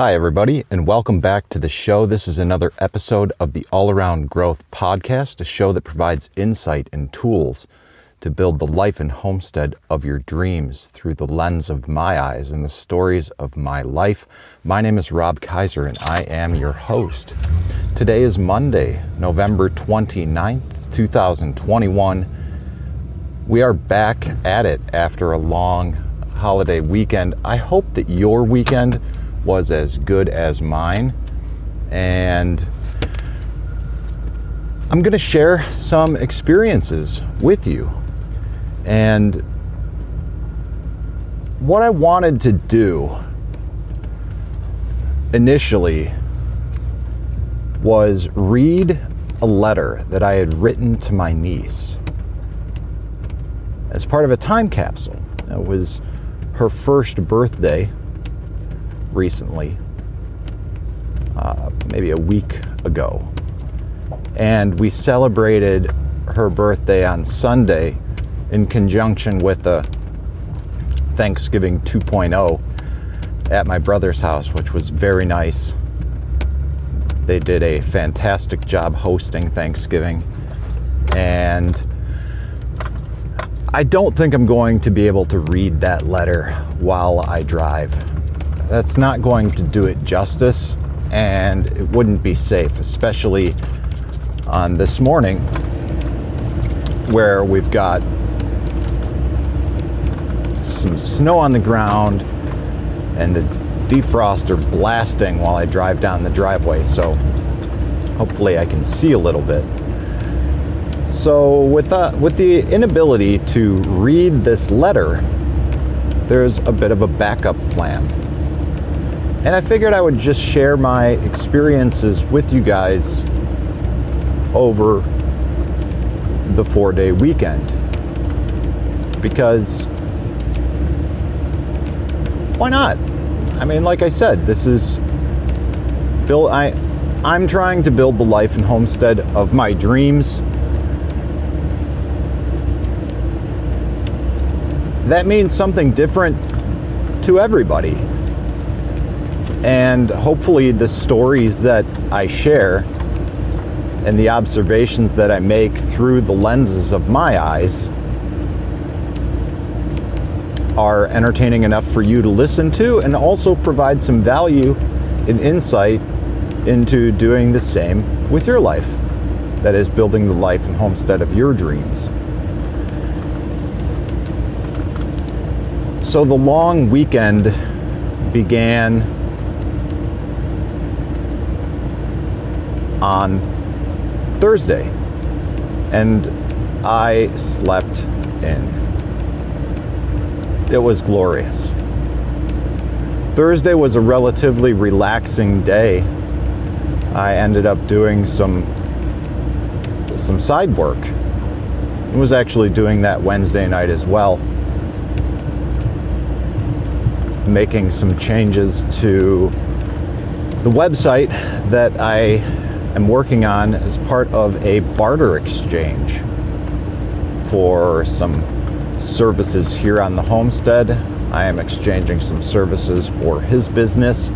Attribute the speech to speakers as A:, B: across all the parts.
A: Hi, everybody, and welcome back to the show. This is another episode of the All Around Growth Podcast, a show that provides insight and tools to build the life and homestead of your dreams through the lens of my eyes and the stories of my life. My name is Rob Kaiser, and I am your host. Today is Monday, November 29th, 2021. We are back at it after a long holiday weekend. I hope that your weekend was as good as mine, and I'm going to share some experiences with you. And what I wanted to do initially was read a letter that I had written to my niece as part of a time capsule. It was her first birthday recently, maybe a week ago, and we celebrated her birthday on Sunday in conjunction with a Thanksgiving 2.0 at my brother's house, which was very nice. They did a fantastic job hosting Thanksgiving, and I don't think I'm going to be able to read that letter while I drive. That's not going to do it justice, and it wouldn't be safe, especially on this morning where we've got some snow on the ground and the defroster blasting while I drive down the driveway, so hopefully I can see a little bit. So with the inability to read this letter, there's a bit of a backup plan. And I figured I would just share my experiences with you guys over the 4-day weekend. Because why not? I mean, like I said, this is I'm trying to build the life and homestead of my dreams. That means something different to everybody. And hopefully the stories that I share and the observations that I make through the lenses of my eyes are entertaining enough for you to listen to, and also provide some value and insight into doing the same with your life. That is, building the life and homestead of your dreams. So the long weekend began on Thursday, and I slept in. It was glorious. Thursday was a relatively relaxing day. I ended up doing some side work. I was actually doing that Wednesday night as well, making some changes to the website that I am working on as part of a barter exchange for some services here on the homestead. I am exchanging some services for his business,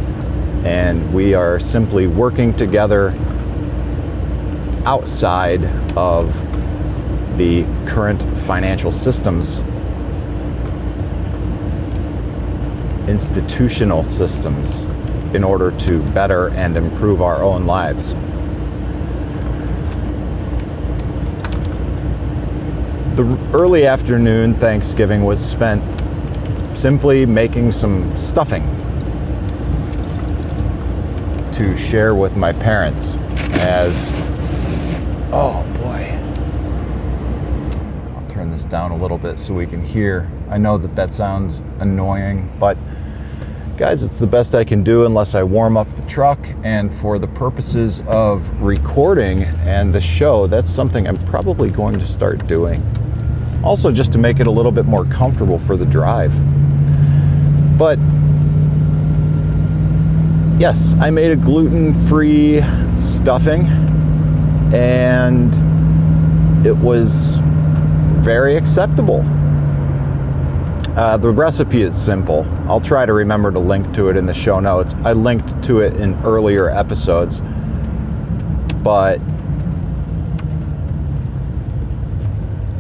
A: and we are simply working together outside of the current financial systems, institutional systems, in order to better and improve our own lives. The early afternoon Thanksgiving was spent simply making some stuffing to share with my parents as, oh boy, I'll turn this down a little bit so we can hear. I know that sounds annoying, but guys, it's the best I can do unless I warm up the truck, and for the purposes of recording and the show, that's something I'm probably going to start doing. Also, just to make it a little bit more comfortable for the drive. But yes, I made a gluten-free stuffing, and it was very acceptable. The recipe is simple. I'll try to remember to link to it in the show notes. I linked to it in earlier episodes, but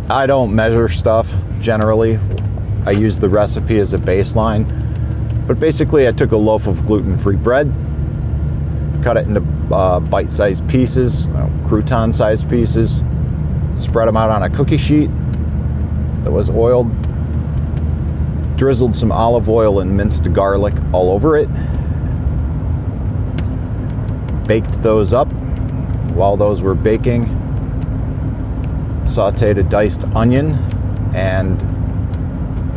A: I don't measure stuff generally. I use the recipe as a baseline. But basically, I took a loaf of gluten-free bread, cut it into bite-sized pieces, crouton-sized pieces, spread them out on a cookie sheet that was oiled, drizzled some olive oil and minced garlic all over it, baked those up. While those were baking, sauteed a diced onion and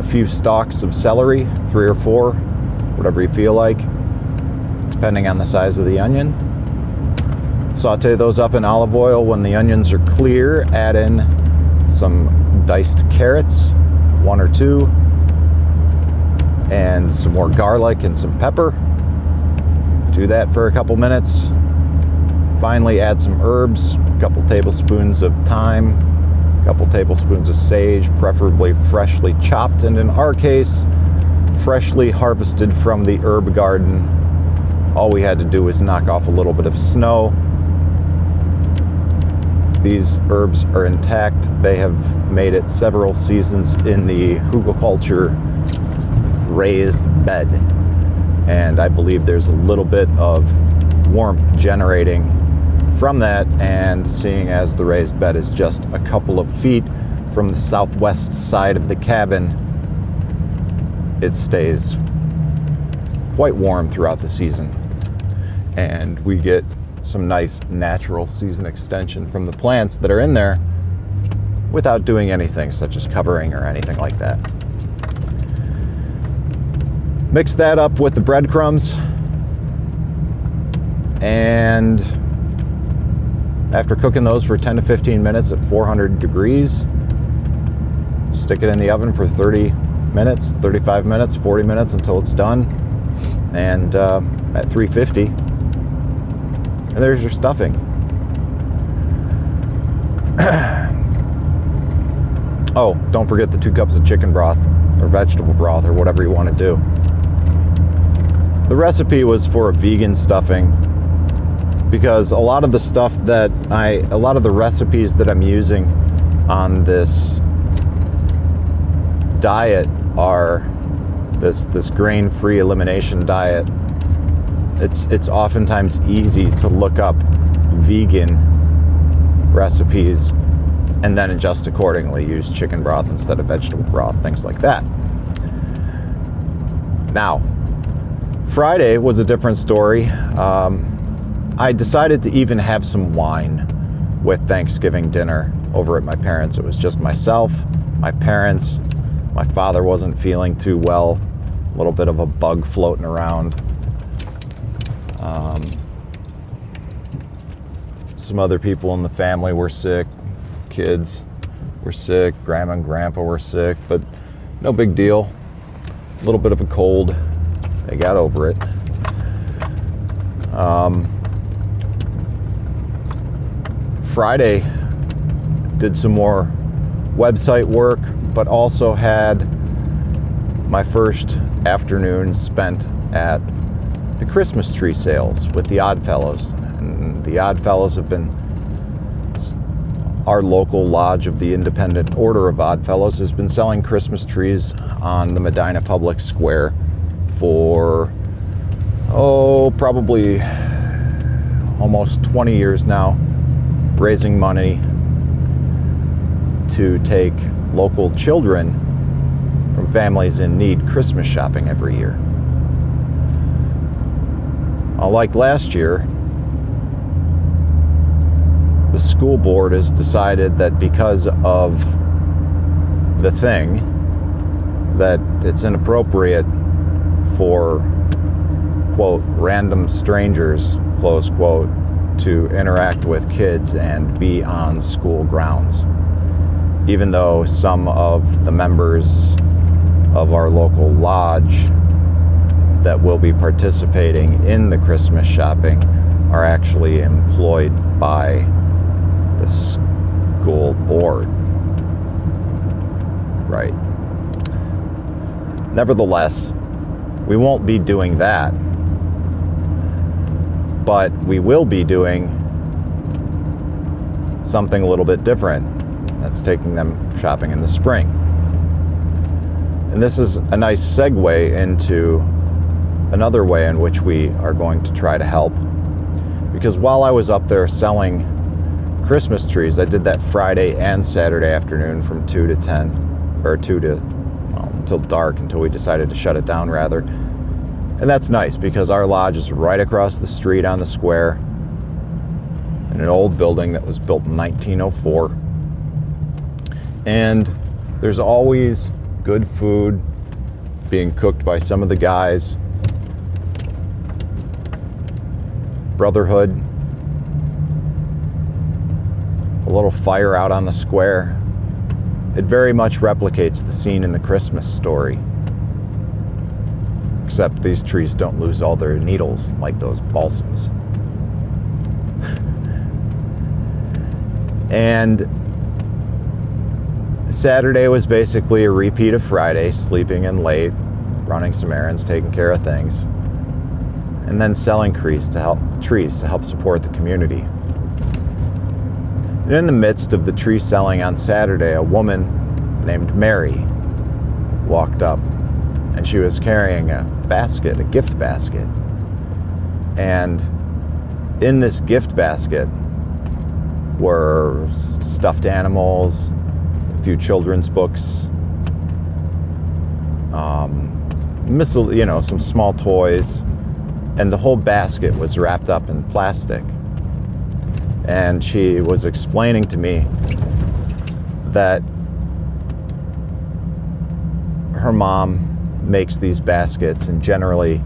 A: a few stalks of celery, 3 or 4, whatever you feel like, depending on the size of the onion. Saute those up in olive oil. When the onions are clear, add in some diced carrots, 1 or 2, and some more garlic and some pepper. Do that for a couple minutes. Finally, add some herbs, a couple tablespoons of thyme, a couple tablespoons of sage, preferably freshly chopped, and in our case, freshly harvested from the herb garden. All we had to do was knock off a little bit of snow. These herbs are intact. They have made it several seasons in the hugelkultur raised bed, and I believe there's a little bit of warmth generating from that, and seeing as the raised bed is just a couple of feet from the southwest side of the cabin, it stays quite warm throughout the season, and we get some nice natural season extension from the plants that are in there without doing anything such as covering or anything like that. Mix that up with the breadcrumbs, and after cooking those for 10 to 15 minutes at 400 degrees, stick it in the oven for 30 minutes, 35 minutes, 40 minutes until it's done, and at 350, and there's your stuffing. Oh, don't forget the 2 cups of chicken broth or vegetable broth or whatever you want to do. The recipe was for a vegan stuffing because a lot of the recipes that I'm using on this diet are this grain-free elimination diet. It's oftentimes easy to look up vegan recipes and then adjust accordingly. Use chicken broth instead of vegetable broth, things like that. Now, Friday was a different story. I decided to even have some wine with Thanksgiving dinner over at my parents'. It was just myself, my parents. My father wasn't feeling too well, a little bit of a bug floating around. Some other people in the family were sick, kids were sick, grandma and grandpa were sick, but no big deal. A little bit of a cold. They got over it. Friday, did some more website work, but also had my first afternoon spent at the Christmas tree sales with the Oddfellows. And the Oddfellows have been, our local lodge of the Independent Order of Oddfellows has been selling Christmas trees on the Medina Public Square for, probably almost 20 years now, raising money to take local children from families in need Christmas shopping every year. Like last year, the school board has decided that because of the thing, that it's inappropriate for, quote, random strangers, close quote, to interact with kids and be on school grounds. Even though some of the members of our local lodge that will be participating in the Christmas shopping are actually employed by the school board. Right. Nevertheless, we won't be doing that, but we will be doing something a little bit different. That's taking them shopping in the spring. And this is a nice segue into another way in which we are going to try to help. Because while I was up there selling Christmas trees, I did that Friday and Saturday afternoon from 2 to 10, or 2 to, well, until dark, until we decided to shut it down rather. And that's nice because our lodge is right across the street on the square in an old building that was built in 1904. And there's always good food being cooked by some of the guys. Brotherhood. A little fire out on the square. It very much replicates the scene in the Christmas Story. Except these trees don't lose all their needles like those balsams. And Saturday was basically a repeat of Friday, sleeping in late, running some errands, taking care of things, and then selling trees to help support the community. And in the midst of the tree selling on Saturday, a woman named Mary walked up, and she was carrying a basket, a gift basket. And in this gift basket were stuffed animals, a few children's books, some small toys, and the whole basket was wrapped up in plastic. And she was explaining to me that her mom makes these baskets and generally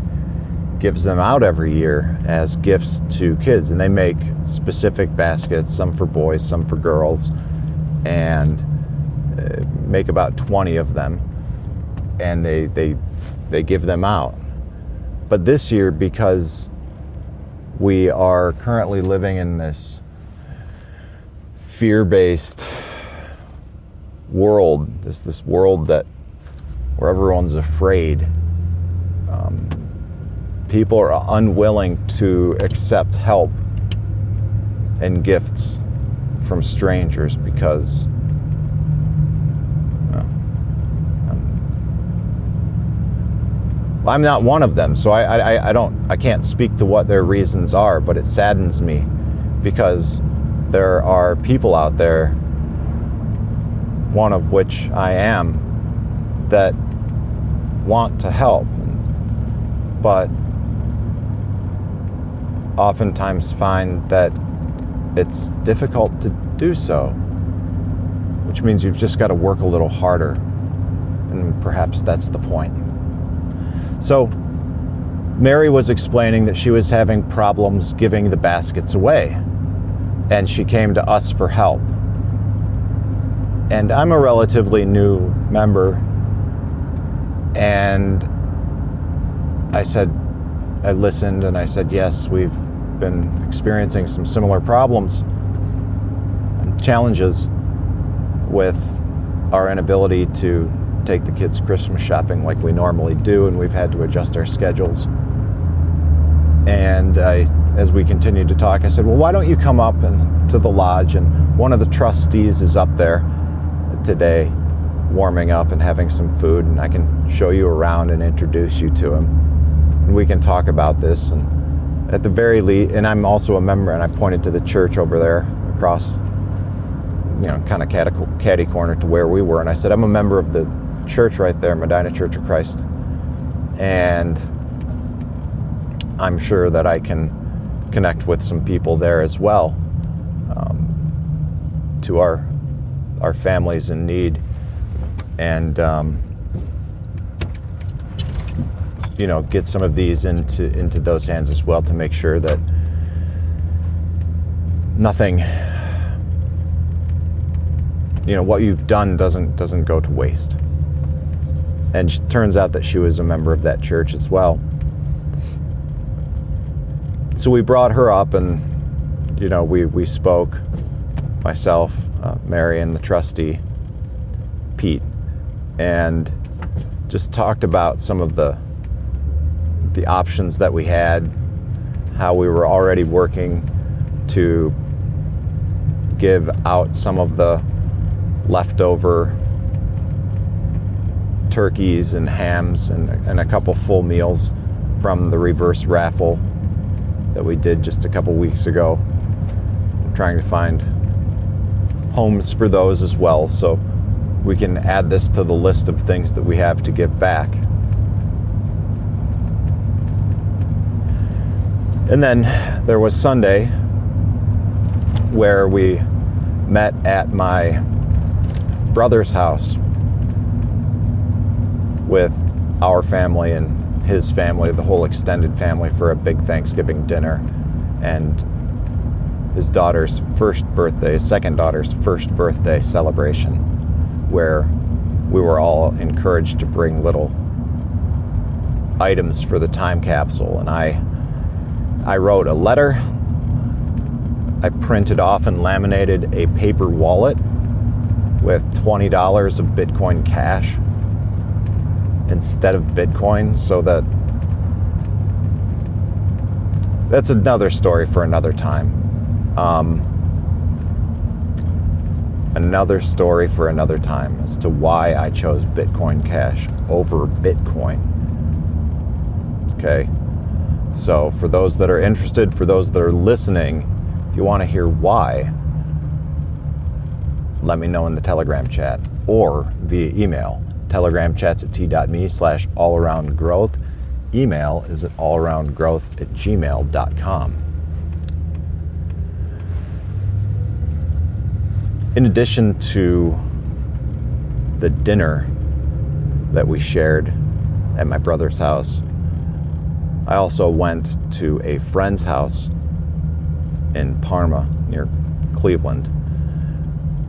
A: gives them out every year as gifts to kids. And they make specific baskets, some for boys, some for girls, and make about 20 of them. And they give them out. But this year, because we are currently living in this fear-based world, this world where everyone's afraid, people are unwilling to accept help and gifts from strangers because I'm not one of them, so I can't speak to what their reasons are, but it saddens me because there are people out there, one of which I am, that want to help, but oftentimes find that it's difficult to do so, which means you've just got to work a little harder, and perhaps that's the point. So Mary was explaining that she was having problems giving the baskets away, and she came to us for help. And I'm a relatively new member, and I listened and I said, yes, we've been experiencing some similar problems and challenges with our inability to take the kids Christmas shopping like we normally do, and we've had to adjust our schedules. And as we continued to talk, I said, well, why don't you come up to the lodge, and one of the trustees is up there today warming up and having some food, and I can show you around and introduce you to him, and we can talk about this. And at the very least, and I'm also a member, and I pointed to the church over there across, kind of catty corner to where we were, and I said, I'm a member of the church right there, Medina Church of Christ, and I'm sure that I can connect with some people there as well, to our families in need, and get some of these into those hands as well, to make sure that nothing, what you've done doesn't go to waste. And it turns out that she was a member of that church as well. So we brought her up, and we spoke, myself, Mary, and the trustee, Pete, and just talked about some of the options that we had, how we were already working to give out some of the leftover turkeys and hams and a couple full meals from the reverse raffle that we did just a couple weeks ago. I'm trying to find homes for those as well, so we can add this to the list of things that we have to give back. And then there was Sunday, where we met at my brother's house with our family and his family, the whole extended family, for a big Thanksgiving dinner, and his daughter's second daughter's first birthday celebration, where we were all encouraged to bring little items for the time capsule. And I wrote a letter. I printed off and laminated a paper wallet with $20 of Bitcoin cash instead of Bitcoin, so that's another story for another time. Another story for another time as to why I chose Bitcoin Cash over Bitcoin. Okay, so for those that are interested, for those that are listening, if you want to hear why, let me know in the Telegram chat or via email. telegramchats@t.me/allaroundgrowth. Email is at allaroundgrowth@gmail.com. In addition to the dinner that we shared at my brother's house, I also went to a friend's house in Parma, near Cleveland,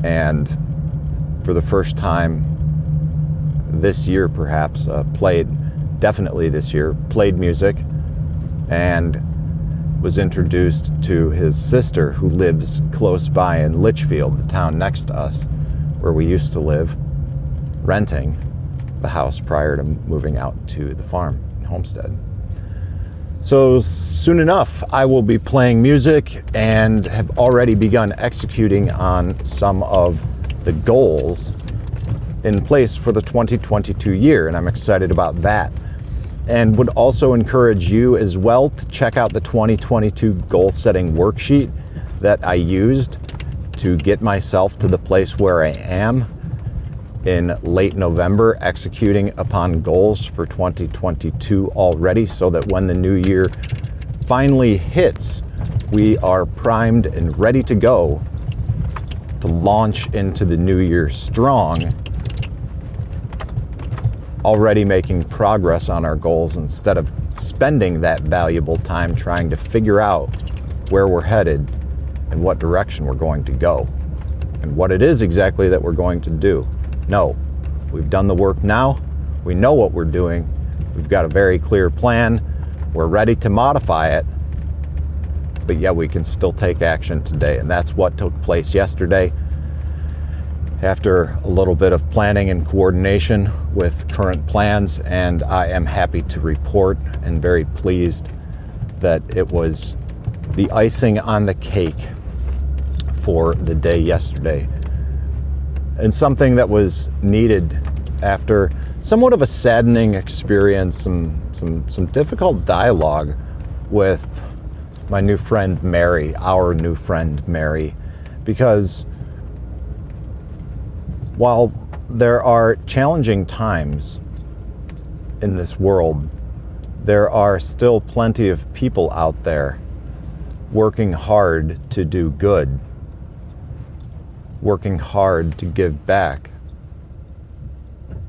A: and for the first time this year, perhaps, played music, and was introduced to his sister, who lives close by in Litchfield, the town next to us, where we used to live, renting the house prior to moving out to the farm in Homestead. So soon enough, I will be playing music and have already begun executing on some of the goals in place for the 2022 year, and I'm excited about that. And would also encourage you as well to check out the 2022 goal setting worksheet that I used to get myself to the place where I am in late November, executing upon goals for 2022 already, so that when the new year finally hits, we are primed and ready to go to launch into the new year strong, already making progress on our goals instead of spending that valuable time trying to figure out where we're headed and what direction we're going to go and what it is exactly that we're going to do. No, we've done the work now. We know what we're doing. We've got a very clear plan. We're ready to modify it, but yet we can still take action today. And that's what took place yesterday. After a little bit of planning and coordination with current plans, and I am happy to report and very pleased that it was the icing on the cake for the day yesterday, and something that was needed after somewhat of a saddening experience, some difficult dialogue with my new friend Mary, our new friend Mary, because while there are challenging times in this world, there are still plenty of people out there working hard to do good, working hard to give back,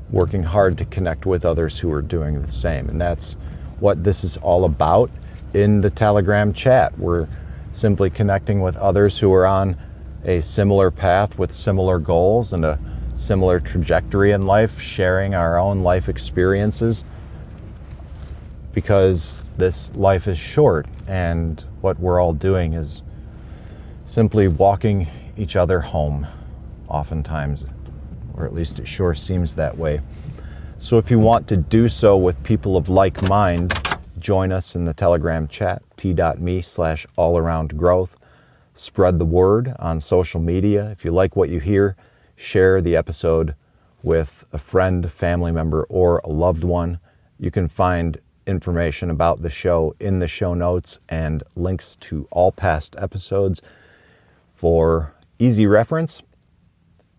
A: working hard to connect with others who are doing the same. And that's what this is all about in the Telegram chat. We're simply connecting with others who are on a similar path with similar goals and a similar trajectory in life, sharing our own life experiences, because this life is short, and what we're all doing is simply walking each other home, oftentimes, or at least it sure seems that way. So if you want to do so with people of like mind, join us in the Telegram chat, t.me/allaroundgrowth. Spread the word on social media. If you like what you hear, share the episode with a friend, family member, or a loved one. You can find information about the show in the show notes and links to all past episodes for easy reference.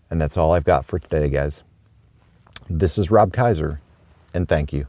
A: And that's all I've got for today, guys. This is Rob Kaiser, and thank you.